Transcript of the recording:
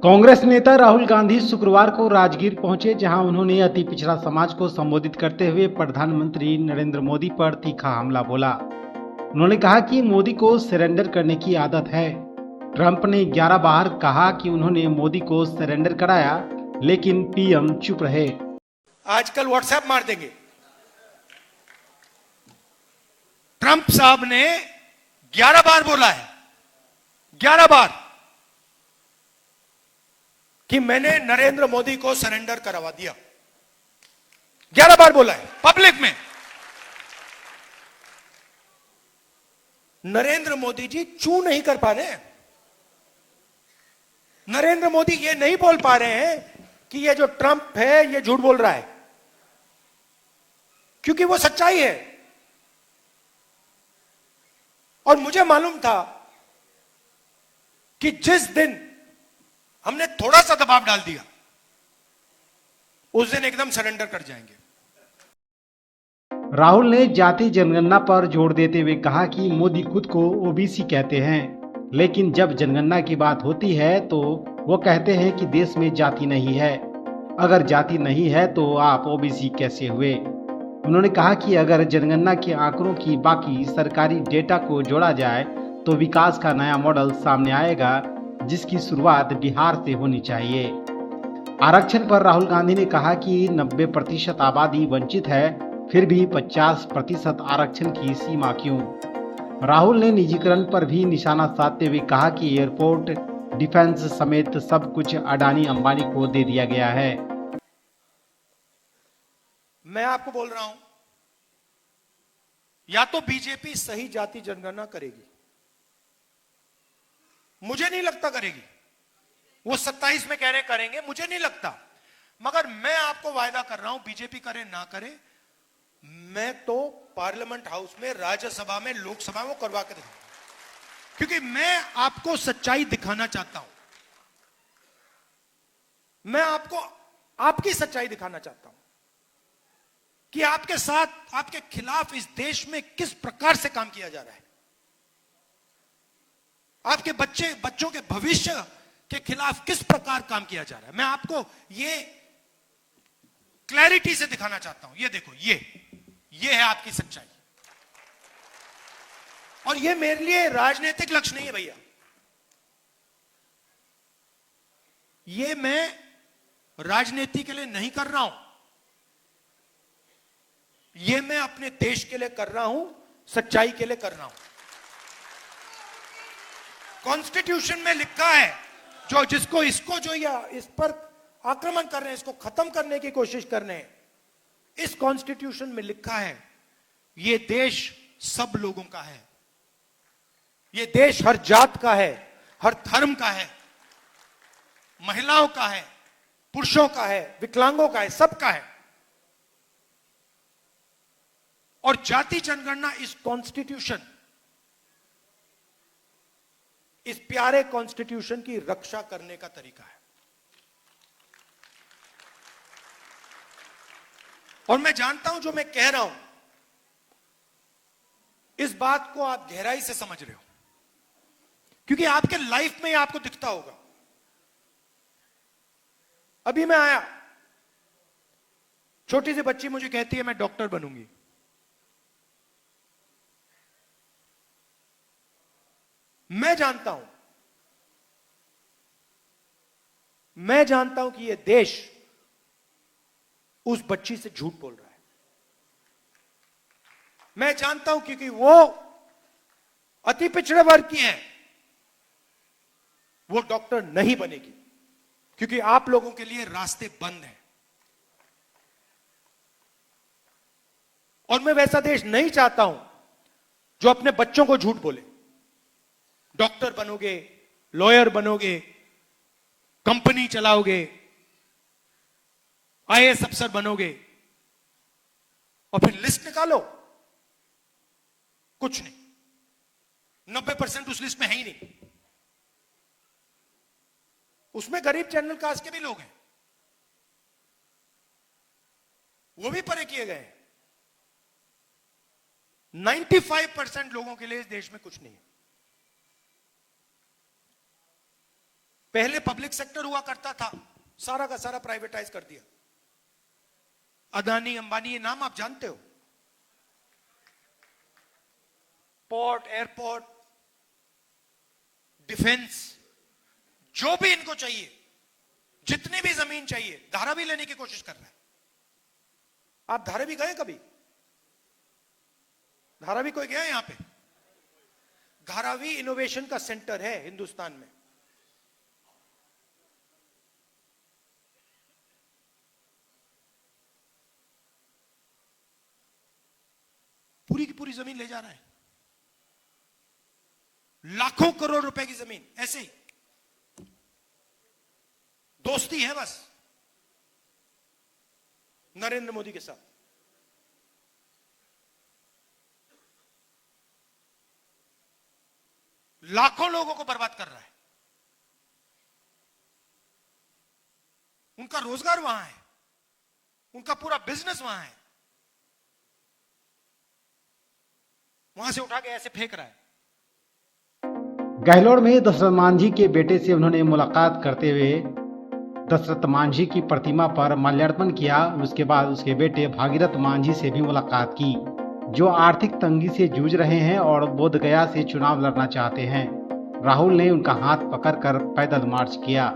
कांग्रेस नेता राहुल गांधी शुक्रवार को राजगीर पहुंचे, जहां उन्होंने अति पिछड़ा समाज को संबोधित करते हुए प्रधानमंत्री नरेंद्र मोदी पर तीखा हमला बोला। उन्होंने कहा कि मोदी को सरेंडर करने की आदत है। ट्रंप ने 11 बार कहा कि उन्होंने मोदी को सरेंडर कराया, लेकिन पीएम चुप रहे। आजकल व्हाट्सएप मार देंगे। ट्रंप साहब ने 11 बार बोला है, 11 बार कि मैंने नरेंद्र मोदी को सरेंडर करवा दिया। 11 बार बोला है पब्लिक में। नरेंद्र मोदी जी चू नहीं कर पा रहे हैं। नरेंद्र मोदी ये नहीं बोल पा रहे हैं कि ये जो ट्रंप है ये झूठ बोल रहा है, क्योंकि वो सच्चाई है। और मुझे मालूम था कि जिस दिन हमने थोड़ा सा दबाव डाल दिया, उस दिन एकदम सरेंडर कर जाएंगे। राहुल ने जाति जनगणना पर जोर देते हुए कहा कि मोदी खुद को ओबीसी कहते हैं, लेकिन जब जनगणना की बात होती है तो वो कहते हैं कि देश में जाति नहीं है। अगर जाति नहीं है तो आप ओबीसी कैसे हुए? उन्होंने कहा कि अगर जनगणना के आंकड़ों की बाकी सरकारी डेटा को जोड़ा जाए तो विकास का नया मॉडल सामने आएगा, जिसकी शुरुआत बिहार से होनी चाहिए। आरक्षण पर राहुल गांधी ने कहा कि 90% आबादी वंचित है, फिर भी 50% आरक्षण की सीमा क्यों? राहुल ने निजीकरण पर भी निशाना साधते हुए कहा कि एयरपोर्ट, डिफेंस समेत सब कुछ अडानी अंबानी को दे दिया गया है। मैं आपको बोल रहा हूं, या तो बीजेपी सही जाति जनगणना करेगी, मुझे नहीं लगता करेगी। वो 27 में कह रहे करेंगे, मुझे नहीं लगता। मगर मैं आपको वायदा कर रहा हूं, बीजेपी करे ना करे, मैं तो पार्लियामेंट हाउस में, राज्यसभा में, लोकसभा में करवा के दिखाऊंगा, क्योंकि मैं आपको सच्चाई दिखाना चाहता हूं। मैं आपको आपकी सच्चाई दिखाना चाहता हूं कि आपके साथ, आपके खिलाफ इस देश में किस प्रकार से काम किया जा रहा है। आपके बच्चों के भविष्य के खिलाफ किस प्रकार काम किया जा रहा है। मैं आपको ये क्लैरिटी से दिखाना चाहता हूं। ये देखो, ये है आपकी सच्चाई। और ये मेरे लिए राजनीतिक लक्ष्य नहीं है भैया। ये मैं राजनीति के लिए नहीं कर रहा हूं, ये मैं अपने देश के लिए कर रहा हूं, सच्चाई के लिए कर रहा हूं। कॉन्स्टिट्यूशन में लिखा है, जिसको इसको जो या इस पर आक्रमण कर रहे हैं, इसको खत्म करने की कोशिश कर रहे हैं, इस कॉन्स्टिट्यूशन में लिखा है ये देश सब लोगों का है। ये देश हर जात का है, हर धर्म का है, महिलाओं का है, पुरुषों का है, विकलांगों का है, सबका है। और जाति जनगणना, इस कॉन्स्टिट्यूशन, इस प्यारे कॉन्स्टिट्यूशन की रक्षा करने का तरीका है। और मैं जानता हूं जो मैं कह रहा हूं, इस बात को आप गहराई से समझ रहे हो, क्योंकि आपके लाइफ में आपको दिखता होगा। अभी मैं आया, छोटी सी बच्ची मुझे कहती है मैं डॉक्टर बनूंगी। मैं जानता हूं कि यह देश उस बच्ची से झूठ बोल रहा है। मैं जानता हूं क्योंकि वो अति पिछड़े वर्ग की है, वो डॉक्टर नहीं बनेगी, क्योंकि आप लोगों के लिए रास्ते बंद हैं। और मैं वैसा देश नहीं चाहता हूं जो अपने बच्चों को झूठ बोले। डॉक्टर बनोगे, लॉयर बनोगे, कंपनी चलाओगे, आईएएस अफसर बनोगे, और फिर लिस्ट निकालो, कुछ नहीं। 90% उस लिस्ट में है ही नहीं। उसमें गरीब जनरल कास्ट के भी लोग हैं, वो भी परे किए गए हैं। 95% लोगों के लिए इस देश में कुछ नहीं है। पहले पब्लिक सेक्टर हुआ करता था, सारा का सारा प्राइवेटाइज कर दिया। अदानी, अंबानी, ये नाम आप जानते हो। पोर्ट, एयरपोर्ट, डिफेंस, जो भी इनको चाहिए, जितनी भी जमीन चाहिए, धारावी लेने की कोशिश कर रहा है। आप धारावी गए कभी? धारावी कोई गया यहां पे? धारावी इनोवेशन का सेंटर है हिंदुस्तान में। पूरी की पूरी जमीन ले जा रहा है, लाखों करोड़ रुपए की जमीन, ऐसे ही दोस्ती है बस नरेंद्र मोदी के साथ। लाखों लोगों को बर्बाद कर रहा है। उनका रोजगार वहां है, उनका पूरा बिजनेस वहां है, वहां से उठा के ऐसे फेंक रहा है। गहलोत में दशरथ मांझी के बेटे से उन्होंने मुलाकात करते हुए दशरथ मांझी की प्रतिमा पर माल्यार्पण किया। उसके बाद उसके बेटे भागीरथ मांझी से भी मुलाकात की, जो आर्थिक तंगी से जूझ रहे हैं और बोधगया से चुनाव लड़ना चाहते हैं। राहुल ने उनका हाथ पकड़कर पैदल मार्च किया।